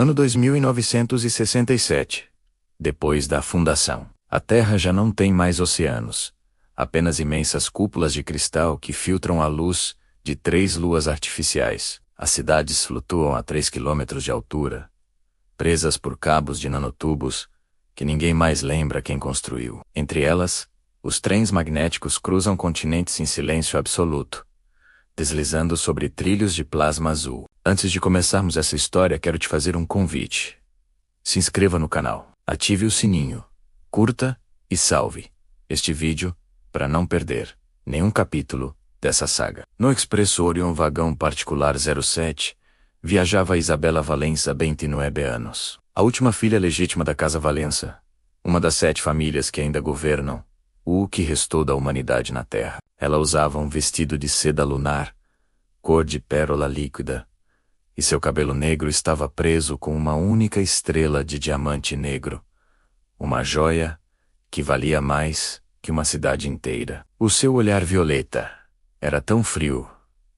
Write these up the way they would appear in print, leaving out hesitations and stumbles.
Ano 2967. Depois da fundação. A Terra já não tem mais oceanos. Apenas imensas cúpulas de cristal que filtram a luz de 3 luas artificiais. As cidades flutuam a 3 quilômetros de altura, presas por cabos de nanotubos que ninguém mais lembra quem construiu. Entre elas, os trens magnéticos cruzam continentes em silêncio absoluto, deslizando sobre trilhos de plasma azul. Antes de começarmos essa história, quero te fazer um convite. Se inscreva no canal, ative o sininho, curta e salve este vídeo para não perder nenhum capítulo dessa saga. No Expresso Orion Vagão Particular 07, viajava Isabela Valença Bentinuebe anos. A última filha legítima da Casa Valença, uma das 7 famílias que ainda governam o que restou da humanidade na Terra. Ela usava um vestido de seda lunar, cor de pérola líquida, e seu cabelo negro estava preso com uma única estrela de diamante negro, uma joia que valia mais que uma cidade inteira. O seu olhar violeta era tão frio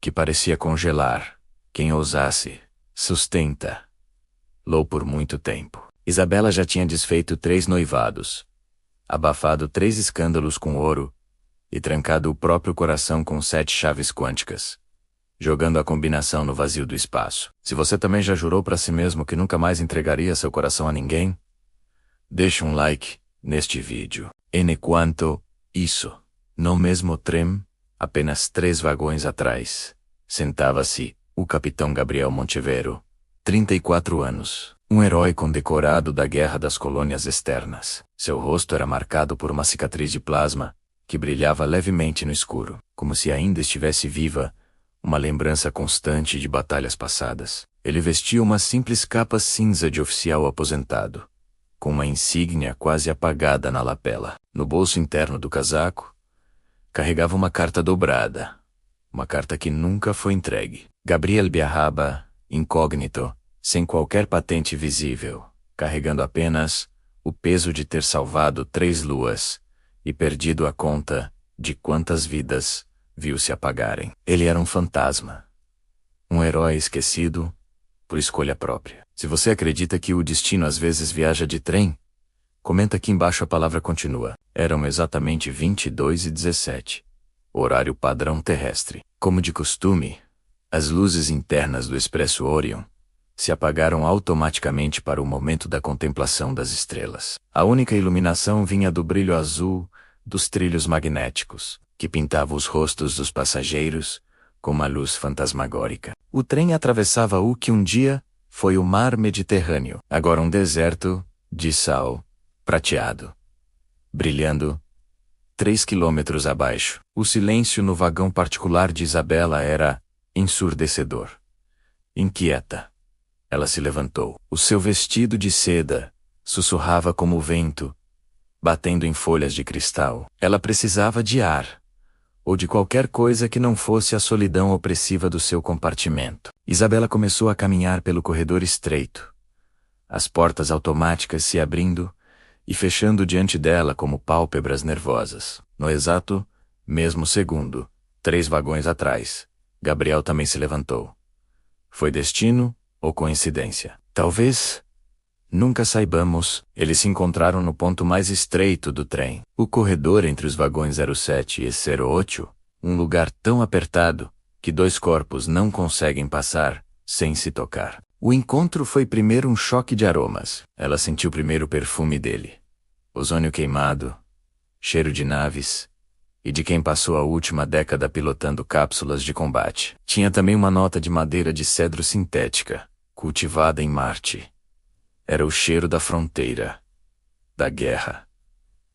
que parecia congelar quem ousasse sustentá-lo por muito tempo. Isabela já tinha desfeito 3 noivados, abafado 3 escândalos com ouro e trancado o próprio coração com 7 chaves quânticas, jogando a combinação no vazio do espaço. Se você também já jurou para si mesmo que nunca mais entregaria seu coração a ninguém, deixe um like neste vídeo. Enquanto isso, no mesmo trem, apenas 3 vagões atrás, sentava-se o capitão Gabriel Montevero, 34 anos, um herói condecorado da Guerra das Colônias Externas. Seu rosto era marcado por uma cicatriz de plasma que brilhava levemente no escuro, como se ainda estivesse viva, uma lembrança constante de batalhas passadas. Ele vestia uma simples capa cinza de oficial aposentado, com uma insígnia quase apagada na lapela. No bolso interno do casaco, carregava uma carta dobrada, uma carta que nunca foi entregue. Gabriel viajava, incógnito, sem qualquer patente visível, carregando apenas o peso de ter salvado 3 luas e perdido a conta de quantas vidas viu se apagarem. Ele era um fantasma, um herói esquecido por escolha própria. Se você acredita que o destino às vezes viaja de trem, comenta aqui embaixo. A palavra continua. Eram exatamente 22h17, horário padrão terrestre. Como de costume, as luzes internas do Expresso Orion se apagaram automaticamente para o momento da contemplação das estrelas. A única iluminação vinha do brilho azul dos trilhos magnéticos, que pintava os rostos dos passageiros com uma luz fantasmagórica. O trem atravessava o que um dia foi o mar Mediterrâneo, agora um deserto de sal prateado, brilhando 3 quilômetros abaixo. O silêncio no vagão particular de Isabela era ensurdecedor. Inquieta, ela se levantou. O seu vestido de seda sussurrava como o vento, batendo em folhas de cristal. Ela precisava de ar, ou de qualquer coisa que não fosse a solidão opressiva do seu compartimento. Isabela começou a caminhar pelo corredor estreito, as portas automáticas se abrindo e fechando diante dela como pálpebras nervosas. No exato mesmo segundo, 3 vagões atrás, Gabriel também se levantou. Foi destino ou coincidência? Talvez nunca saibamos. Eles se encontraram no ponto mais estreito do trem, o corredor entre os vagões 07 e 08, um lugar tão apertado que 2 corpos não conseguem passar sem se tocar. O encontro foi primeiro um choque de aromas. Ela sentiu primeiro o perfume dele, ozônio queimado, cheiro de naves e de quem passou a última década pilotando cápsulas de combate. Tinha também uma nota de madeira de cedro sintética, cultivada em Marte. Era o cheiro da fronteira, da guerra,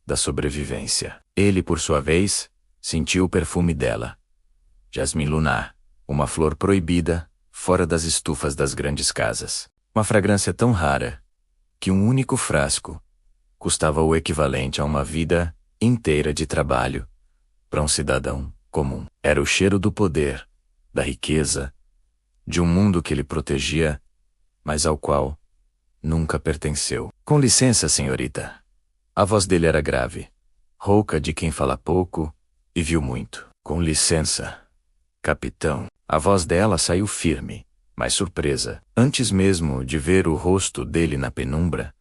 da sobrevivência. Ele, por sua vez, sentiu o perfume dela. Jasmim lunar, uma flor proibida, fora das estufas das grandes casas. Uma fragrância tão rara que um único frasco custava o equivalente a uma vida inteira de trabalho para um cidadão comum. Era o cheiro do poder, da riqueza, de um mundo que ele protegia, mas ao qual nunca pertenceu. Com licença, senhorita. A voz dele era grave, rouca de quem fala pouco e viu muito. Com licença, capitão. A voz dela saiu firme, mais surpresa. Antes mesmo de ver o rosto dele na penumbra,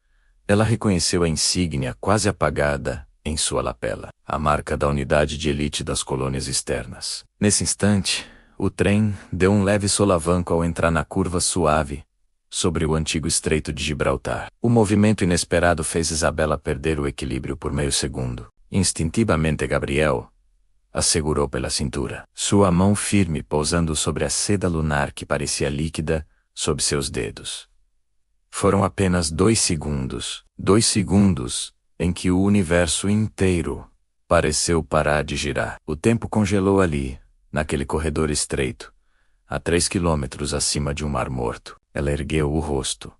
ela reconheceu a insígnia quase apagada em sua lapela, a marca da unidade de elite das colônias externas. Nesse instante, o trem deu um leve solavanco ao entrar na curva suave sobre o antigo Estreito de Gibraltar. O movimento inesperado fez Isabela perder o equilíbrio por meio segundo. Instintivamente Gabriel a segurou pela cintura. Sua mão firme pousando sobre a seda lunar que parecia líquida sob seus dedos. Foram apenas 2 segundos. 2 segundos em que o universo inteiro pareceu parar de girar. O tempo congelou ali, naquele corredor estreito, a 3 quilômetros acima de um mar morto. Ela ergueu o rosto,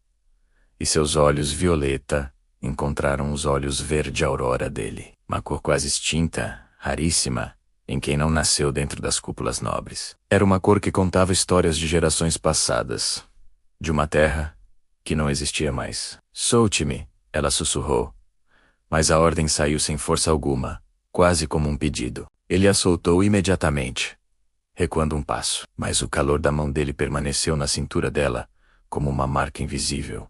e seus olhos violeta encontraram os olhos verde-aurora dele. Uma cor quase extinta, raríssima, em quem não nasceu dentro das cúpulas nobres. Era uma cor que contava histórias de gerações passadas, de uma terra que não existia mais. Solte-me, ela sussurrou. Mas a ordem saiu sem força alguma, quase como um pedido. Ele a soltou imediatamente, recuando um passo. Mas o calor da mão dele permaneceu na cintura dela, como uma marca invisível.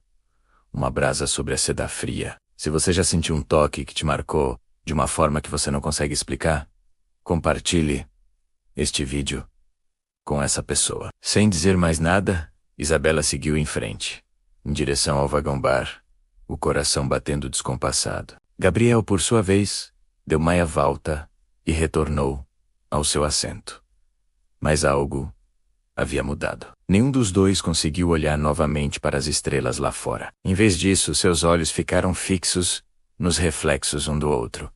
Uma brasa sobre a seda fria. Se você já sentiu um toque que te marcou de uma forma que você não consegue explicar, compartilhe este vídeo com essa pessoa. Sem dizer mais nada, Isabela seguiu em frente, em direção ao vagão-bar, o coração batendo descompassado. Gabriel, por sua vez, deu meia volta e retornou ao seu assento. Mas algo havia mudado. Nenhum dos dois conseguiu olhar novamente para as estrelas lá fora. Em vez disso, seus olhos ficaram fixos nos reflexos um do outro,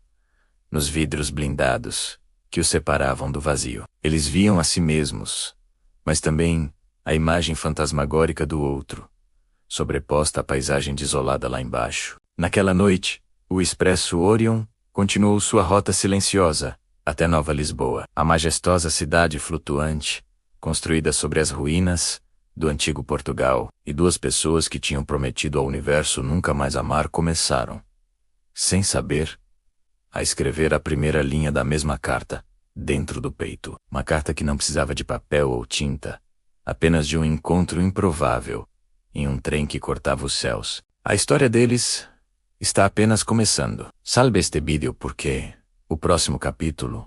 nos vidros blindados que os separavam do vazio. Eles viam a si mesmos, mas também a imagem fantasmagórica do outro, sobreposta à paisagem desolada lá embaixo. Naquela noite, o Expresso Orion continuou sua rota silenciosa até Nova Lisboa, a majestosa cidade flutuante, construída sobre as ruínas do antigo Portugal, e 2 pessoas que tinham prometido ao universo nunca mais amar começaram, sem saber, a escrever a primeira linha da mesma carta, dentro do peito. Uma carta que não precisava de papel ou tinta, apenas de um encontro improvável, em um trem que cortava os céus. A história deles está apenas começando. Salve este vídeo porque o próximo capítulo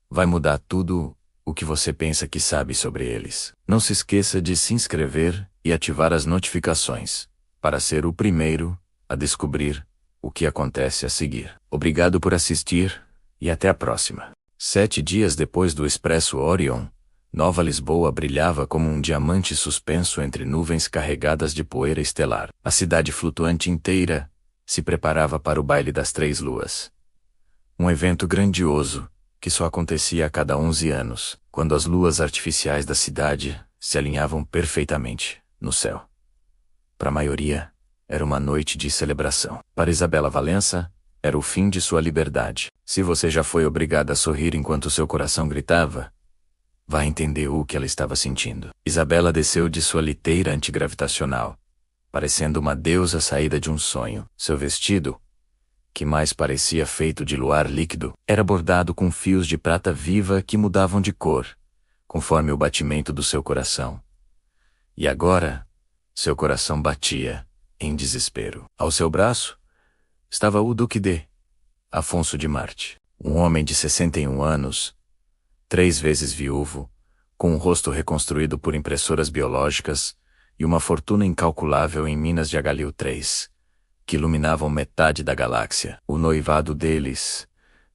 vai mudar tudo o que você pensa que sabe sobre eles. Não se esqueça de se inscrever e ativar as notificações, para ser o primeiro a descobrir o que acontece a seguir. Obrigado por assistir, e até a próxima. 7 dias depois do Expresso Orion, Nova Lisboa brilhava como um diamante suspenso entre nuvens carregadas de poeira estelar. A cidade flutuante inteira se preparava para o baile das 3 luas. Um evento grandioso, que só acontecia a cada 11 anos, quando as luas artificiais da cidade se alinhavam perfeitamente no céu. Para a maioria, era uma noite de celebração. Para Isabela Valença, era o fim de sua liberdade. Se você já foi obrigada a sorrir enquanto seu coração gritava, vai entender o que ela estava sentindo. Isabela desceu de sua liteira antigravitacional, parecendo uma deusa saída de um sonho. Seu vestido, que mais parecia feito de luar líquido, era bordado com fios de prata viva que mudavam de cor, conforme o batimento do seu coração. E agora, seu coração batia em desespero. Ao seu braço, estava o Duque de Afonso de Marte, um homem de 61 anos, 3 vezes viúvo, com um rosto reconstruído por impressoras biológicas e uma fortuna incalculável em minas de Agalil III, que iluminavam metade da galáxia. O noivado deles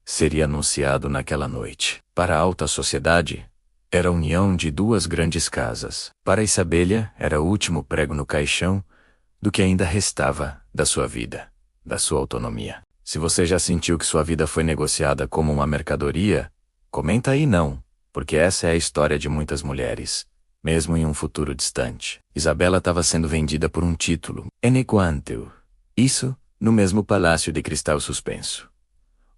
seria anunciado naquela noite. Para a alta sociedade, era a união de 2 grandes casas. Para Isabela, era o último prego no caixão do que ainda restava da sua vida, da sua autonomia. Se você já sentiu que sua vida foi negociada como uma mercadoria, comenta aí não, porque essa é a história de muitas mulheres, mesmo em um futuro distante. Isabela estava sendo vendida por um título. Enquanto isso, no mesmo palácio de cristal suspenso,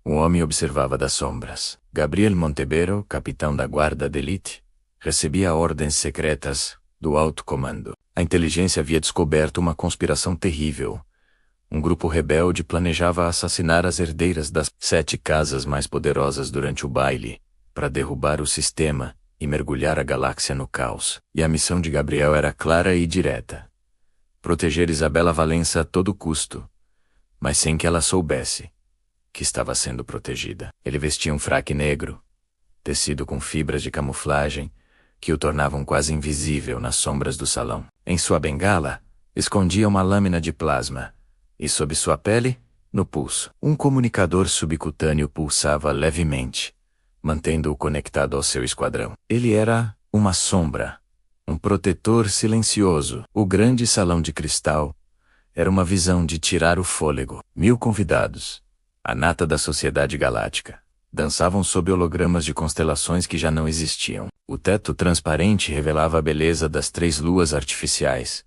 um homem observava das sombras. Gabriel Montebero, capitão da guarda de elite, recebia ordens secretas do alto comando. A inteligência havia descoberto uma conspiração terrível. Um grupo rebelde planejava assassinar as herdeiras das 7 casas mais poderosas durante o baile, para derrubar o sistema e mergulhar a galáxia no caos. E a missão de Gabriel era clara e direta: proteger Isabela Valença a todo custo, mas sem que ela soubesse que estava sendo protegida. Ele vestia um fraque negro, tecido com fibras de camuflagem, que o tornavam quase invisível nas sombras do salão. Em sua bengala, escondia uma lâmina de plasma, e sob sua pele, no pulso, um comunicador subcutâneo pulsava levemente, mantendo-o conectado ao seu esquadrão. Ele era uma sombra, um protetor silencioso. O grande salão de cristal era uma visão de tirar o fôlego. 1000 convidados, a nata da sociedade galáctica, dançavam sob hologramas de constelações que já não existiam. O teto transparente revelava a beleza das 3 luas artificiais,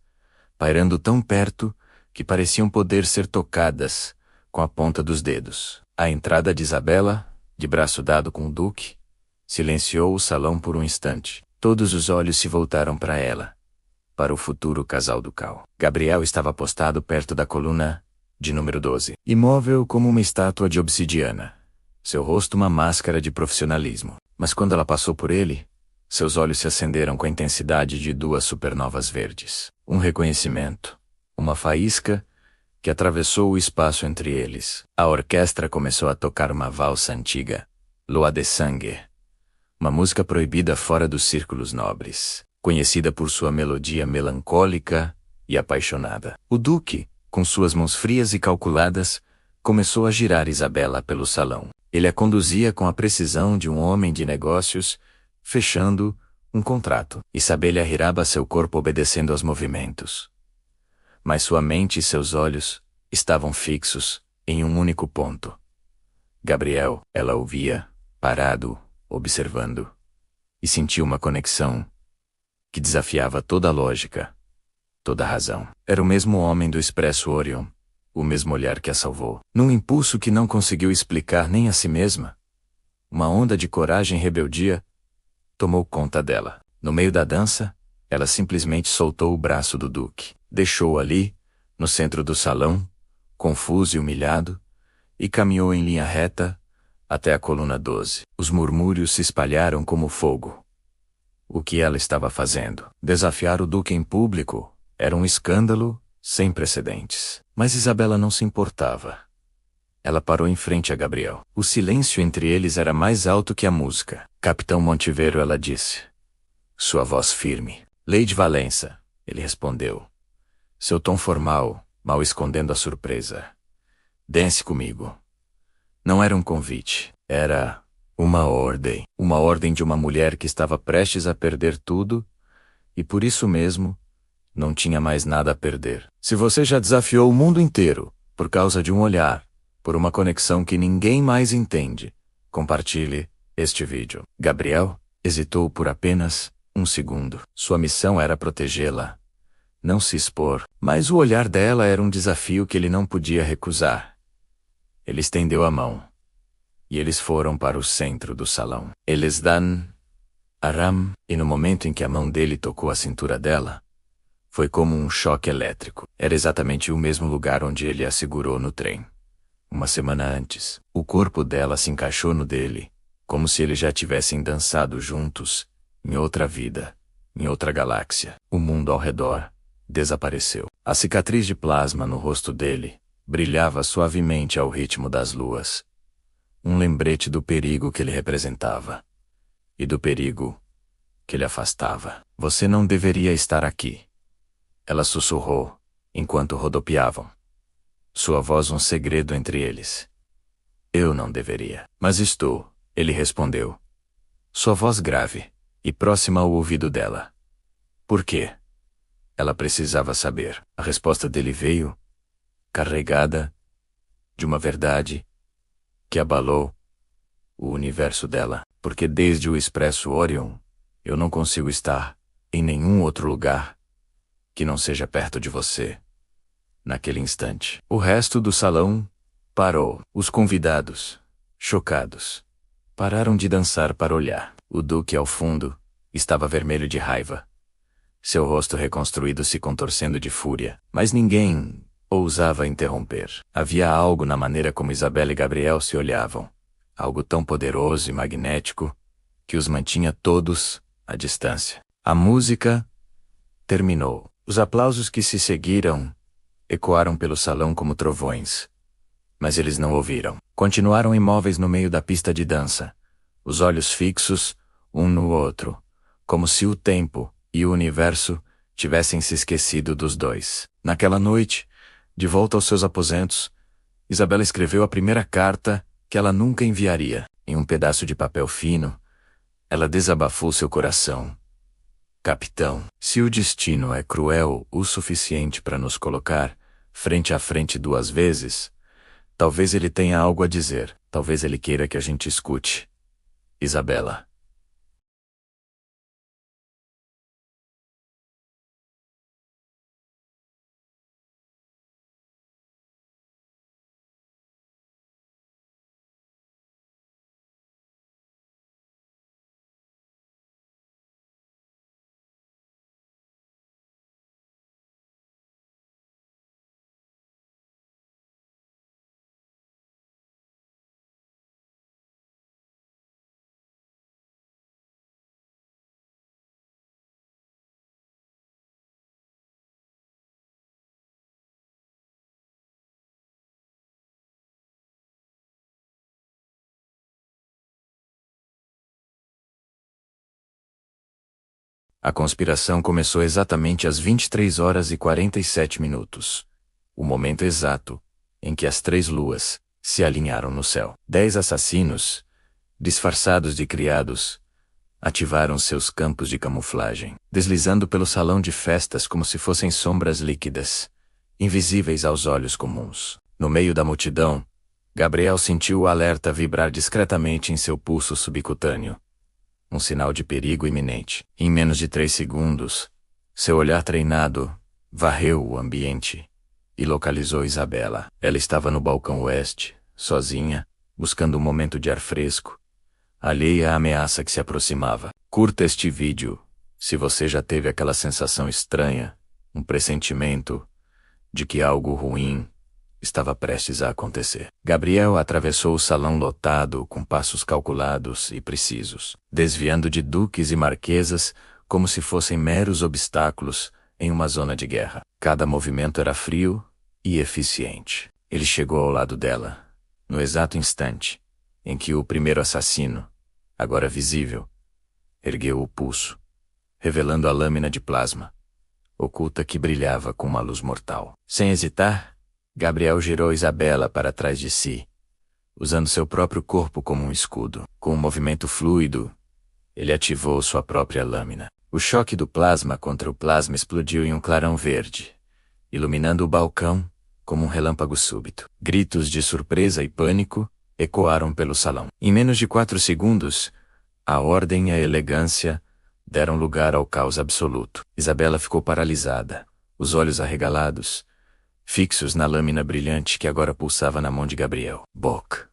pairando tão perto que pareciam poder ser tocadas com a ponta dos dedos. A entrada de Isabela, de braço dado com o Duque, silenciou o salão por um instante. Todos os olhos se voltaram para ela, para o futuro casal ducal. Gabriel estava postado perto da coluna de número 12, imóvel como uma estátua de obsidiana, seu rosto uma máscara de profissionalismo. Mas quando ela passou por ele, seus olhos se acenderam com a intensidade de 2 supernovas verdes. Um reconhecimento, uma faísca que atravessou o espaço entre eles. A orquestra começou a tocar uma valsa antiga, Loi de Sangue, uma música proibida fora dos círculos nobres, conhecida por sua melodia melancólica e apaixonada. O Duque, com suas mãos frias e calculadas, começou a girar Isabela pelo salão. Ele a conduzia com a precisão de um homem de negócios, fechando um contrato. Isabela girava seu corpo obedecendo aos movimentos, mas sua mente e seus olhos estavam fixos em um único ponto. Gabriel, ela o via, parado, observando, e sentiu uma conexão que desafiava toda a lógica, toda a razão. Era o mesmo homem do Expresso Orion, o mesmo olhar que a salvou. Num impulso que não conseguiu explicar nem a si mesma, uma onda de coragem e rebeldia tomou conta dela. No meio da dança, ela simplesmente soltou o braço do Duque. Deixou-o ali, no centro do salão, confuso e humilhado, e caminhou em linha reta até a coluna 12. Os murmúrios se espalharam como fogo. O que ela estava fazendo? Desafiar o Duque em público era um escândalo sem precedentes. Mas Isabela não se importava. Ela parou em frente a Gabriel. O silêncio entre eles era mais alto que a música. Capitão Montiveiro, ela disse, sua voz firme. Lady Valença, ele respondeu, seu tom formal, mal escondendo a surpresa. Dance comigo. Não era um convite, era uma ordem de uma mulher que estava prestes a perder tudo, e por isso mesmo, não tinha mais nada a perder. Se você já desafiou o mundo inteiro, por causa de um olhar, por uma conexão que ninguém mais entende, compartilhe este vídeo. Gabriel hesitou por apenas um segundo. Sua missão era protegê-la, não se expor, mas o olhar dela era um desafio que ele não podia recusar. Ele estendeu a mão, e eles foram para o centro do salão. Eles dan Aram, e no momento em que a mão dele tocou a cintura dela, foi como um choque elétrico. Era exatamente o mesmo lugar onde ele a segurou no trem. Uma semana antes, o corpo dela se encaixou no dele, como se eles já tivessem dançado juntos, em outra vida, em outra galáxia. O mundo ao redor desapareceu. A cicatriz de plasma no rosto dele brilhava suavemente ao ritmo das luas. Um lembrete do perigo que ele representava. E do perigo que ele afastava. Você não deveria estar aqui. Ela sussurrou, enquanto rodopiavam. Sua voz um segredo entre eles. Eu não deveria. Mas estou, ele respondeu. Sua voz grave, e próxima ao ouvido dela. Por quê? Ela precisava saber. A resposta dele veio, carregada de uma verdade que abalou o universo dela. Porque desde o Expresso Orion, eu não consigo estar em nenhum outro lugar que não seja perto de você. Naquele instante, o resto do salão parou. Os convidados, chocados, pararam de dançar para olhar. O Duque ao fundo estava vermelho de raiva. Seu rosto reconstruído se contorcendo de fúria, mas ninguém ousava interromper. Havia algo na maneira como Isabela e Gabriel se olhavam, algo tão poderoso e magnético, que os mantinha todos à distância. A música terminou. Os aplausos que se seguiram ecoaram pelo salão como trovões. Mas eles não ouviram. Continuaram imóveis no meio da pista de dança, os olhos fixos um no outro, como se o tempo e o universo tivessem se esquecido dos dois. Naquela noite, de volta aos seus aposentos, Isabela escreveu a primeira carta que ela nunca enviaria. Em um pedaço de papel fino, ela desabafou seu coração. Capitão, se o destino é cruel o suficiente para nos colocar frente a frente 2 vezes, talvez ele tenha algo a dizer, talvez ele queira que a gente escute. Isabela. A conspiração começou exatamente às 23h47, o momento exato em que as 3 luas se alinharam no céu. 10 assassinos, disfarçados de criados, ativaram seus campos de camuflagem, deslizando pelo salão de festas como se fossem sombras líquidas, invisíveis aos olhos comuns. No meio da multidão, Gabriel sentiu o alerta vibrar discretamente em seu pulso subcutâneo. Um sinal de perigo iminente. Em menos de 3 segundos, seu olhar treinado varreu o ambiente e localizou Isabela. Ela estava no balcão oeste, sozinha, buscando um momento de ar fresco, alheia à ameaça que se aproximava. Curta este vídeo, se você já teve aquela sensação estranha, um pressentimento de que algo ruim estava prestes a acontecer. Gabriel atravessou o salão lotado com passos calculados e precisos, desviando de duques e marquesas como se fossem meros obstáculos em uma zona de guerra. Cada movimento era frio e eficiente. Ele chegou ao lado dela, no exato instante em que o primeiro assassino, agora visível, ergueu o pulso, revelando a lâmina de plasma, oculta que brilhava com uma luz mortal. Sem hesitar, Gabriel girou Isabela para trás de si, usando seu próprio corpo como um escudo. Com um movimento fluido, ele ativou sua própria lâmina. O choque do plasma contra o plasma explodiu em um clarão verde, iluminando o balcão como um relâmpago súbito. Gritos de surpresa e pânico ecoaram pelo salão. Em menos de 4 segundos, a ordem e a elegância deram lugar ao caos absoluto. Isabela ficou paralisada, os olhos arregalados, fixos na lâmina brilhante que agora pulsava na mão de Gabriel. Bok.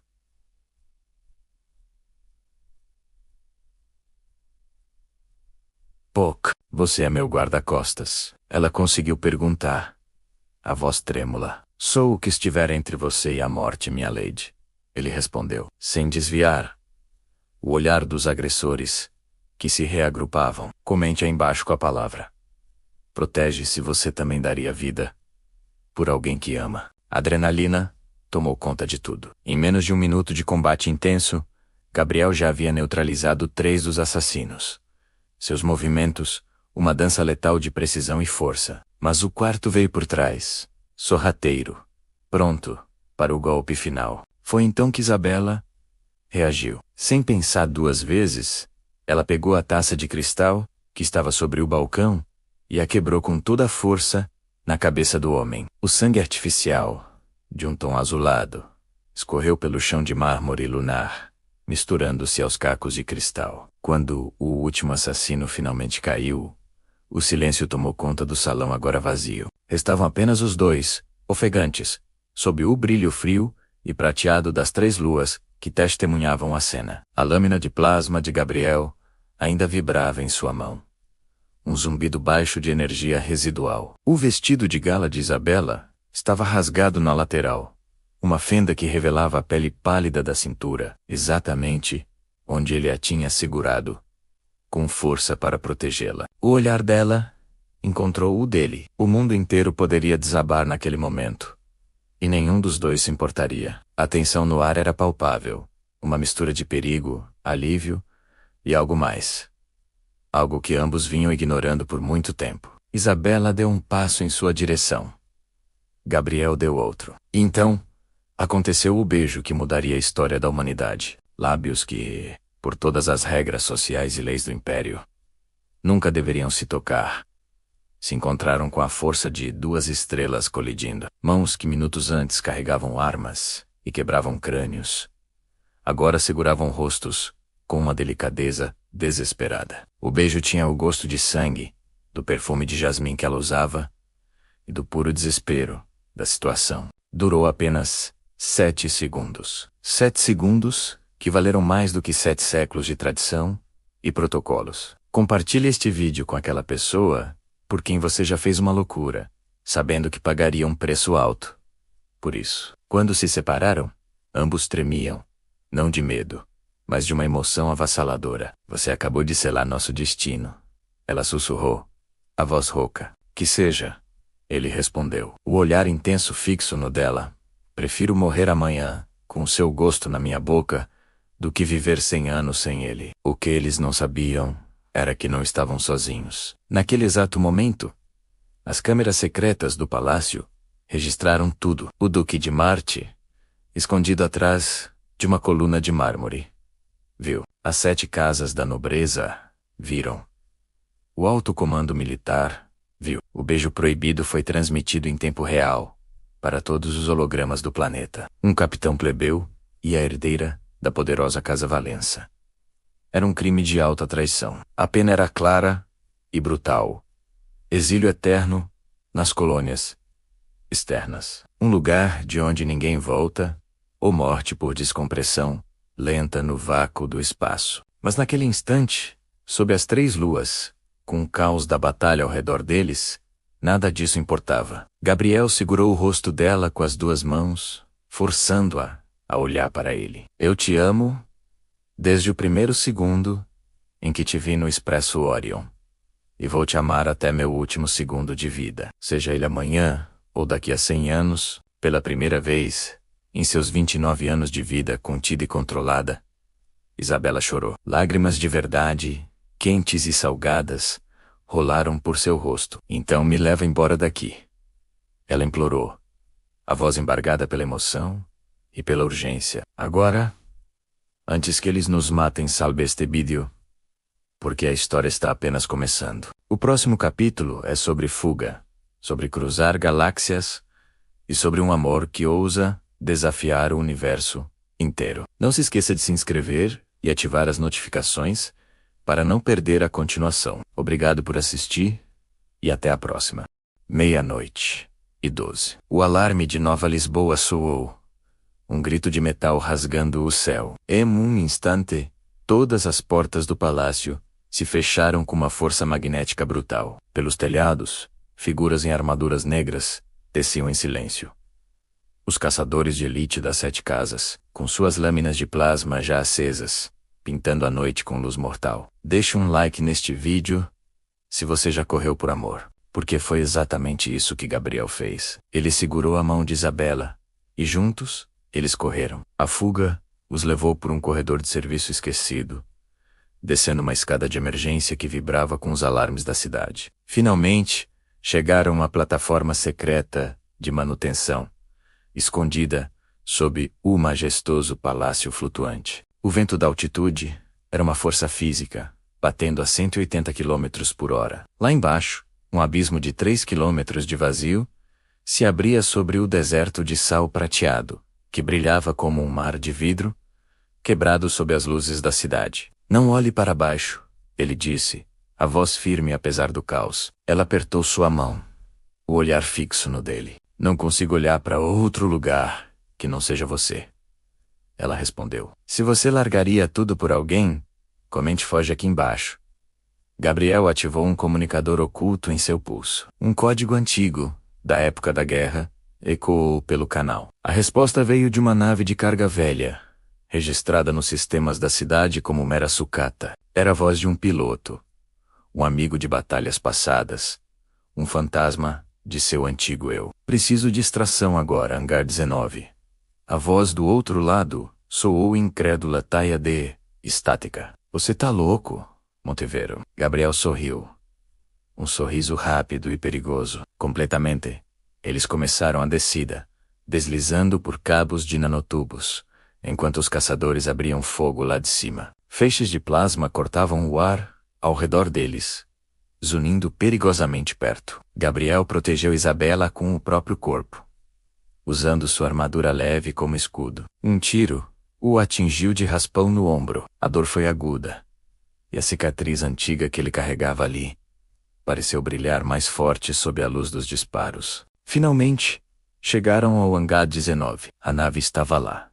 Bok, você é meu guarda-costas. Ela conseguiu perguntar, a voz trêmula. Sou o que estiver entre você e a morte, minha lady. Ele respondeu, sem desviar o olhar dos agressores, que se reagrupavam. Comente aí embaixo com a palavra. Protege se você também daria vida por alguém que ama. A adrenalina tomou conta de tudo. Em menos de 1 minuto de combate intenso, Gabriel já havia neutralizado 3 dos assassinos. Seus movimentos, uma dança letal de precisão e força. Mas o 4º veio por trás, sorrateiro, pronto para o golpe final. Foi então que Isabela reagiu. Sem pensar 2 vezes, ela pegou a taça de cristal, que estava sobre o balcão, e a quebrou com toda a força na cabeça do homem. O sangue artificial, de um tom azulado, escorreu pelo chão de mármore lunar, misturando-se aos cacos de cristal. Quando o último assassino finalmente caiu, o silêncio tomou conta do salão agora vazio. Restavam apenas os 2, ofegantes, sob o brilho frio e prateado das 3 luas que testemunhavam a cena. A lâmina de plasma de Gabriel ainda vibrava em sua mão. Um zumbido baixo de energia residual. O vestido de gala de Isabela estava rasgado na lateral, uma fenda que revelava a pele pálida da cintura, exatamente onde ele a tinha segurado, com força para protegê-la. O olhar dela encontrou o dele. O mundo inteiro poderia desabar naquele momento, e nenhum dos dois se importaria. A tensão no ar era palpável, uma mistura de perigo, alívio e algo mais. Algo que ambos vinham ignorando por muito tempo. Isabela deu um passo em sua direção. Gabriel deu outro. E então, aconteceu o beijo que mudaria a história da humanidade. Lábios que, por todas as regras sociais e leis do Império, nunca deveriam se tocar, se encontraram com a força de duas estrelas colidindo. Mãos que minutos antes carregavam armas e quebravam crânios, agora seguravam rostos com uma delicadeza desesperada. O beijo tinha o gosto de sangue, do perfume de jasmim que ela usava e do puro desespero da situação. Durou apenas 7 segundos. 7 segundos que valeram mais do que 7 séculos de tradição e protocolos. Compartilhe este vídeo com aquela pessoa por quem você já fez uma loucura, sabendo que pagaria um preço alto. Por isso, quando se separaram, ambos tremiam, não de medo, mas de uma emoção avassaladora. Você acabou de selar nosso destino. Ela sussurrou, a voz rouca. Que seja. Ele respondeu, o olhar intenso fixo no dela. Prefiro morrer amanhã, com o seu gosto na minha boca, do que viver 100 anos sem ele. O que eles não sabiam era que não estavam sozinhos. Naquele exato momento, as câmeras secretas do palácio registraram tudo. O Duque de Marte, escondido atrás de uma coluna de mármore, viu. As 7 casas da nobreza viram. O alto comando militar viu. O beijo proibido foi transmitido em tempo real para todos os hologramas do planeta. Um capitão plebeu e a herdeira da poderosa Casa Valença. Era um crime de alta traição. A pena era clara e brutal. Exílio eterno nas colônias externas. Um lugar de onde ninguém volta, ou morte por descompressão lenta no vácuo do espaço. Mas naquele instante, sob as 3 luas, com o caos da batalha ao redor deles, nada disso importava. Gabriel segurou o rosto dela com as 2 mãos, forçando-a a olhar para ele. Eu te amo desde o primeiro segundo em que te vi no Expresso Orion. E vou te amar até meu último segundo de vida. Seja ele amanhã ou daqui a 100 anos, pela primeira vez, em seus 29 anos de vida contida e controlada, Isabela chorou. Lágrimas de verdade, quentes e salgadas, rolaram por seu rosto. Então me leva embora daqui. Ela implorou, a voz embargada pela emoção e pela urgência. Agora, antes que eles nos matem, salve este vídeo, porque a história está apenas começando. O próximo capítulo é sobre fuga, sobre cruzar galáxias e sobre um amor que ousa desafiar o universo inteiro. Não se esqueça de se inscrever e ativar as notificações para não perder a continuação. Obrigado por assistir e até a próxima. 00:12. O alarme de Nova Lisboa soou. Um grito de metal rasgando o céu. Em um instante, todas as portas do palácio se fecharam com uma força magnética brutal. Pelos telhados, figuras em armaduras negras desciam em silêncio. Os caçadores de elite das 7 casas, com suas lâminas de plasma já acesas, pintando a noite com luz mortal. Deixe um like neste vídeo se você já correu por amor, porque foi exatamente isso que Gabriel fez. Ele segurou a mão de Isabela, e juntos, eles correram. A fuga os levou por um corredor de serviço esquecido, descendo uma escada de emergência que vibrava com os alarmes da cidade. Finalmente, chegaram à plataforma secreta de manutenção, escondida sob o majestoso palácio flutuante. O vento da altitude era uma força física, batendo a 180 km por hora. Lá embaixo, um abismo de 3 km de vazio se abria sobre o deserto de sal prateado, que brilhava como um mar de vidro, quebrado sob as luzes da cidade. Não olhe para baixo, ele disse, a voz firme apesar do caos. Ela apertou sua mão, o olhar fixo no dele. Não consigo olhar para outro lugar que não seja você. Ela respondeu. Se você largaria tudo por alguém, comente foge aqui embaixo. Gabriel ativou um comunicador oculto em seu pulso. Um código antigo, da época da guerra, ecoou pelo canal. A resposta veio de uma nave de carga velha, registrada nos sistemas da cidade como mera sucata. Era a voz de um piloto, um amigo de batalhas passadas, um fantasma de seu antigo eu. Preciso de extração agora, Hangar 19. A voz do outro lado soou incrédula taia de estática. Você tá louco, Montevero? Gabriel sorriu. Um sorriso rápido e perigoso. Completamente. Eles começaram a descida, deslizando por cabos de nanotubos, enquanto os caçadores abriam fogo lá de cima. Feixes de plasma cortavam o ar ao redor deles, zunindo perigosamente perto. Gabriel protegeu Isabela com o próprio corpo, usando sua armadura leve como escudo. Um tiro o atingiu de raspão no ombro. A dor foi aguda, e a cicatriz antiga que ele carregava ali pareceu brilhar mais forte sob a luz dos disparos. Finalmente, chegaram ao Hangar 19. A nave estava lá.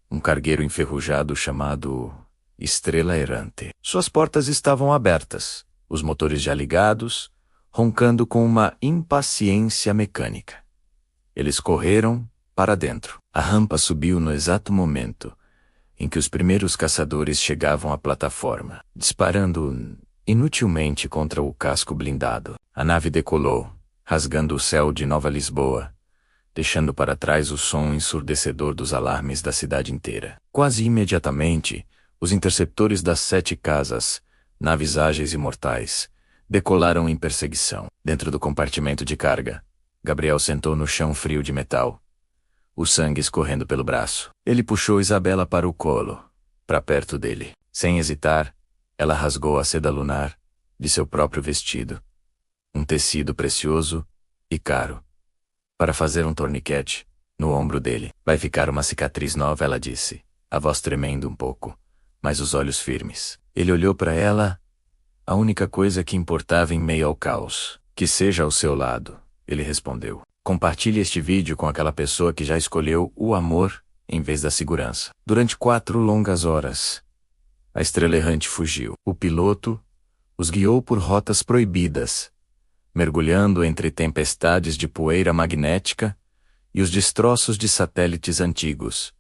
Um cargueiro enferrujado chamado Estrela Errante. Suas portas estavam abertas, os motores já ligados, roncando com uma impaciência mecânica. Eles correram para dentro. A rampa subiu no exato momento em que os primeiros caçadores chegavam à plataforma, disparando inutilmente contra o casco blindado. A nave decolou, rasgando o céu de Nova Lisboa, deixando para trás o som ensurdecedor dos alarmes da cidade inteira. Quase imediatamente, os interceptores das 7 casas, naves ágeis e mortais, decolaram em perseguição. Dentro do compartimento de carga, Gabriel sentou no chão frio de metal, o sangue escorrendo pelo braço. Ele puxou Isabela para o colo, para perto dele. Sem hesitar, ela rasgou a seda lunar de seu próprio vestido, um tecido precioso e caro, para fazer um torniquete no ombro dele. Vai ficar uma cicatriz nova, ela disse, a voz tremendo um pouco, mas os olhos firmes. Ele olhou para ela, a única coisa que importava em meio ao caos. Que seja ao seu lado, ele respondeu. Compartilhe este vídeo com aquela pessoa que já escolheu o amor em vez da segurança. Durante 4 longas horas, a Estrela Errante fugiu. O piloto os guiou por rotas proibidas, mergulhando entre tempestades de poeira magnética e os destroços de satélites antigos,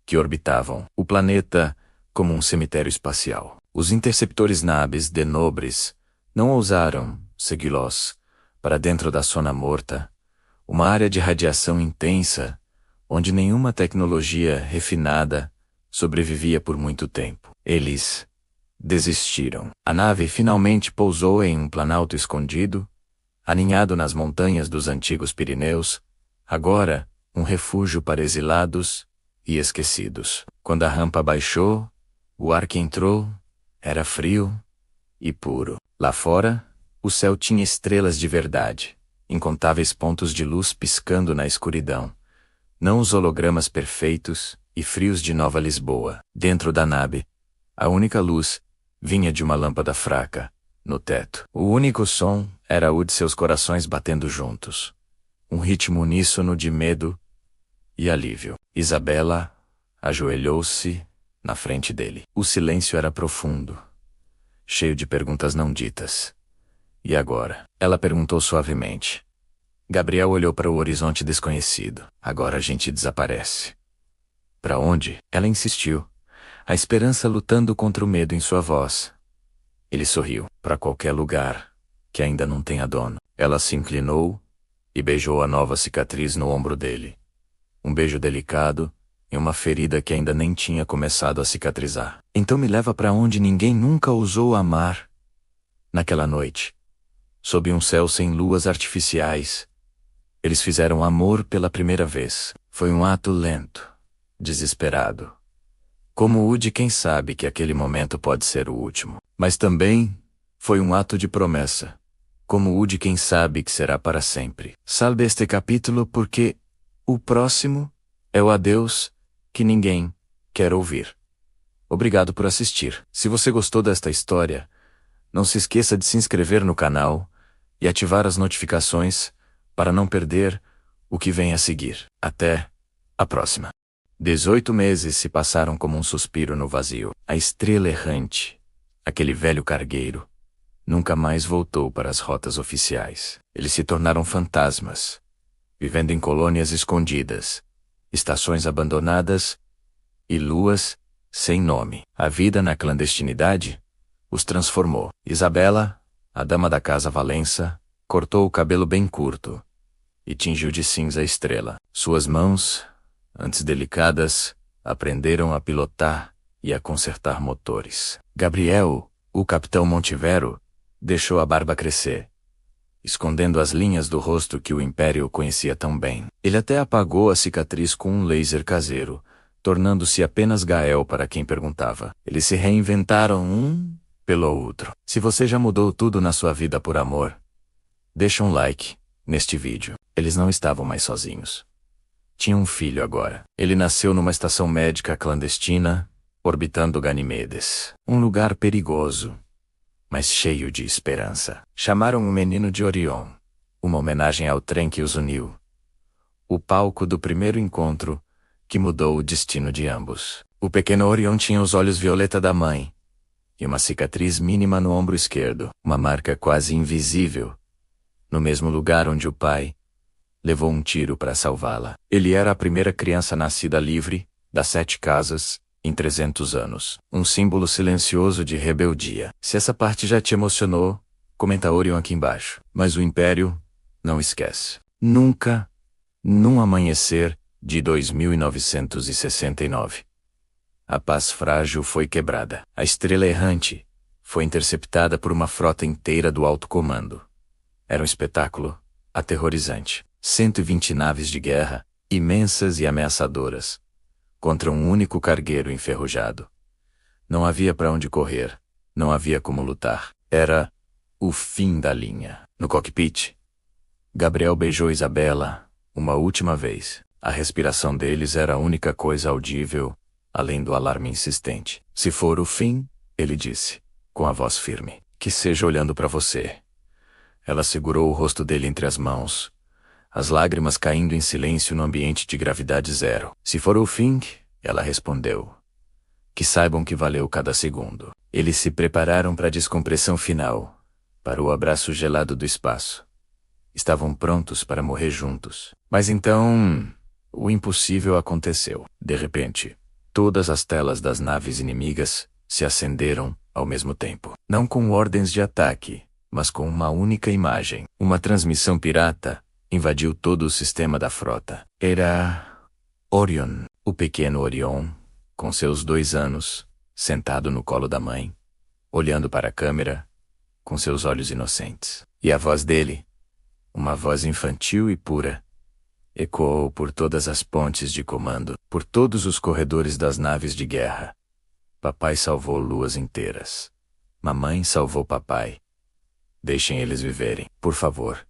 que orbitavam o planeta como um cemitério espacial. Os interceptores nabes de Nobres não ousaram segui-los para dentro da zona morta, uma área de radiação intensa, onde nenhuma tecnologia refinada sobrevivia por muito tempo. Eles desistiram. A nave finalmente pousou em um planalto escondido, aninhado nas montanhas dos antigos Pirineus, agora um refúgio para exilados e esquecidos. Quando a rampa baixou, o ar que entrou era frio e puro. Lá fora, o céu tinha estrelas de verdade, incontáveis pontos de luz piscando na escuridão, não os hologramas perfeitos e frios de Nova Lisboa. Dentro da nave, a única luz vinha de uma lâmpada fraca, no teto. O único som era o de seus corações batendo juntos, um ritmo uníssono de medo e alívio. Isabela ajoelhou-se na frente dele. O silêncio era profundo, cheio de perguntas não ditas. E agora? Ela perguntou suavemente. Gabriel olhou para o horizonte desconhecido. Agora a gente desaparece. Para onde? Ela insistiu, a esperança lutando contra o medo em sua voz. Ele sorriu. Para qualquer lugar que ainda não tenha dono. Ela se inclinou e beijou a nova cicatriz no ombro dele. Um beijo delicado em uma ferida que ainda nem tinha começado a cicatrizar. Então me leva para onde ninguém nunca ousou amar. Naquela noite, sob um céu sem luas artificiais, eles fizeram amor pela primeira vez. Foi um ato lento, desesperado, como o de quem sabe que aquele momento pode ser o último. Mas também foi um ato de promessa, como o de quem sabe que será para sempre. Salve este capítulo porque o próximo é o adeus que ninguém quer ouvir. Obrigado por assistir. Se você gostou desta história, não se esqueça de se inscrever no canal e ativar as notificações para não perder o que vem a seguir. Até a próxima. 18 meses se passaram como um suspiro no vazio. A Estrela Errante, aquele velho cargueiro, nunca mais voltou para as rotas oficiais. Eles se tornaram fantasmas, vivendo em colônias escondidas, estações abandonadas e luas sem nome. A vida na clandestinidade os transformou. Isabela, a dama da casa Valença, cortou o cabelo bem curto e tingiu de cinza a estrela. Suas mãos, antes delicadas, aprenderam a pilotar e a consertar motores. Gabriel, o capitão Montivero, deixou a barba crescer, escondendo as linhas do rosto que o Império conhecia tão bem. Ele até apagou a cicatriz com um laser caseiro, tornando-se apenas Gael para quem perguntava. Eles se reinventaram um pelo outro. Se você já mudou tudo na sua vida por amor, deixa um like neste vídeo. Eles não estavam mais sozinhos. Tinha um filho agora. Ele nasceu numa estação médica clandestina, orbitando Ganimedes. Um lugar perigoso, mas cheio de esperança. Chamaram o menino de Orion, uma homenagem ao trem que os uniu. O palco do primeiro encontro, que mudou o destino de ambos. O pequeno Orion tinha os olhos violeta da mãe, e uma cicatriz mínima no ombro esquerdo, uma marca quase invisível, no mesmo lugar onde o pai levou um tiro para salvá-la. Ele era a primeira criança nascida livre, das 7 casas, em 300 anos. Um símbolo silencioso de rebeldia. Se essa parte já te emocionou, comenta Orion aqui embaixo. Mas o Império não esquece. Nunca, num amanhecer de 2969. A paz frágil foi quebrada. A estrela errante foi interceptada por uma frota inteira do alto comando. Era um espetáculo aterrorizante. 120 naves de guerra, imensas e ameaçadoras, contra um único cargueiro enferrujado. Não havia para onde correr, não havia como lutar. Era o fim da linha. No cockpit, Gabriel beijou Isabela uma última vez. A respiração deles era a única coisa audível, além do alarme insistente. Se for o fim, ele disse, com a voz firme, que seja olhando para você. Ela segurou o rosto dele entre as mãos, as lágrimas caindo em silêncio no ambiente de gravidade zero. Se for o fim, ela respondeu, que saibam que valeu cada segundo. Eles se prepararam para a descompressão final, para o abraço gelado do espaço. Estavam prontos para morrer juntos. Mas então, o impossível aconteceu. De repente, todas as telas das naves inimigas se acenderam ao mesmo tempo. Não com ordens de ataque, mas com uma única imagem. Uma transmissão pirata invadiu todo o sistema da frota. Era Orion, o pequeno Orion, com seus 2 anos, sentado no colo da mãe, olhando para a câmera, com seus olhos inocentes. E a voz dele, uma voz infantil e pura, ecoou por todas as pontes de comando, por todos os corredores das naves de guerra. Papai salvou luas inteiras. Mamãe salvou papai. Deixem eles viverem, por favor.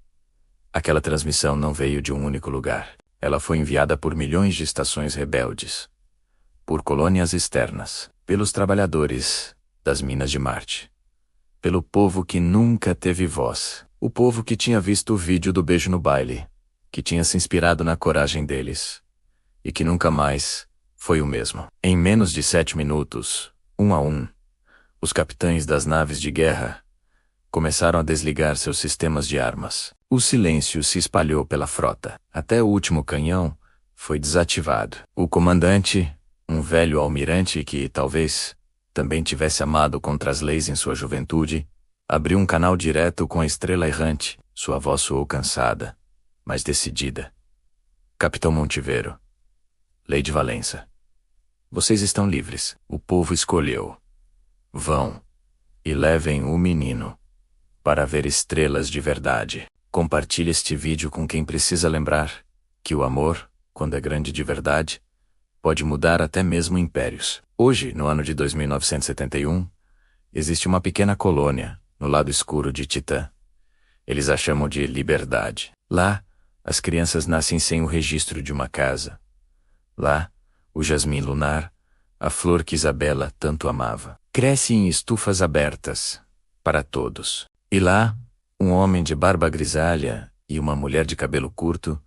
Aquela transmissão não veio de um único lugar. Ela foi enviada por milhões de estações rebeldes, por colônias externas, pelos trabalhadores das minas de Marte, pelo povo que nunca teve voz, o povo que tinha visto o vídeo do beijo no baile, que tinha se inspirado na coragem deles, e que nunca mais foi o mesmo. Em menos de 7 minutos, um a um, os capitães das naves de guerra começaram a desligar seus sistemas de armas. O silêncio se espalhou pela frota. Até o último canhão foi desativado. O comandante, um velho almirante que, talvez, também tivesse amado contra as leis em sua juventude, abriu um canal direto com a estrela errante. Sua voz soou cansada, mas decidida. Capitão Montivero, Lady Valença, vocês estão livres. O povo escolheu. Vão e levem o menino para ver estrelas de verdade. Compartilhe este vídeo com quem precisa lembrar que o amor, quando é grande de verdade, pode mudar até mesmo impérios. Hoje, no ano de 2971, existe uma pequena colônia no lado escuro de Titã. Eles a chamam de Liberdade. Lá, as crianças nascem sem o registro de uma casa. Lá, o jasmim lunar, a flor que Isabela tanto amava, cresce em estufas abertas para todos. E lá, um homem de barba grisalha e uma mulher de cabelo curto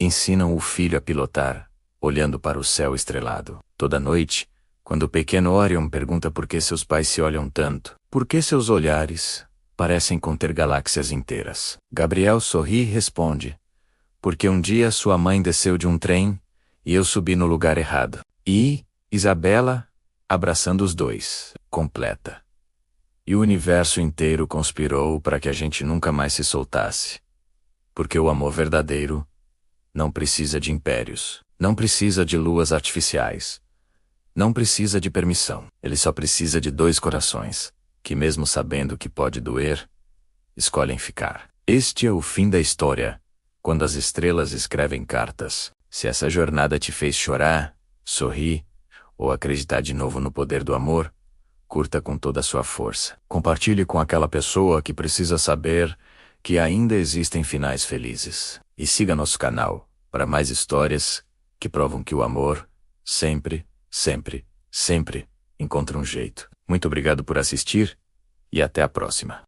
ensinam o filho a pilotar, olhando para o céu estrelado. Toda noite, quando o pequeno Orion pergunta por que seus pais se olham tanto, por que seus olhares parecem conter galáxias inteiras, Gabriel sorri e responde, porque um dia sua mãe desceu de um trem e eu subi no lugar errado. E Isabela, abraçando os dois, completa. E o universo inteiro conspirou para que a gente nunca mais se soltasse. Porque o amor verdadeiro não precisa de impérios, não precisa de luas artificiais, não precisa de permissão. Ele só precisa de dois corações, que mesmo sabendo que pode doer, escolhem ficar. Este é o fim da história, quando as estrelas escrevem cartas. Se essa jornada te fez chorar, sorrir, ou acreditar de novo no poder do amor, curta com toda a sua força. Compartilhe com aquela pessoa que precisa saber que ainda existem finais felizes. E siga nosso canal para mais histórias que provam que o amor sempre, sempre, sempre encontra um jeito. Muito obrigado por assistir e até a próxima.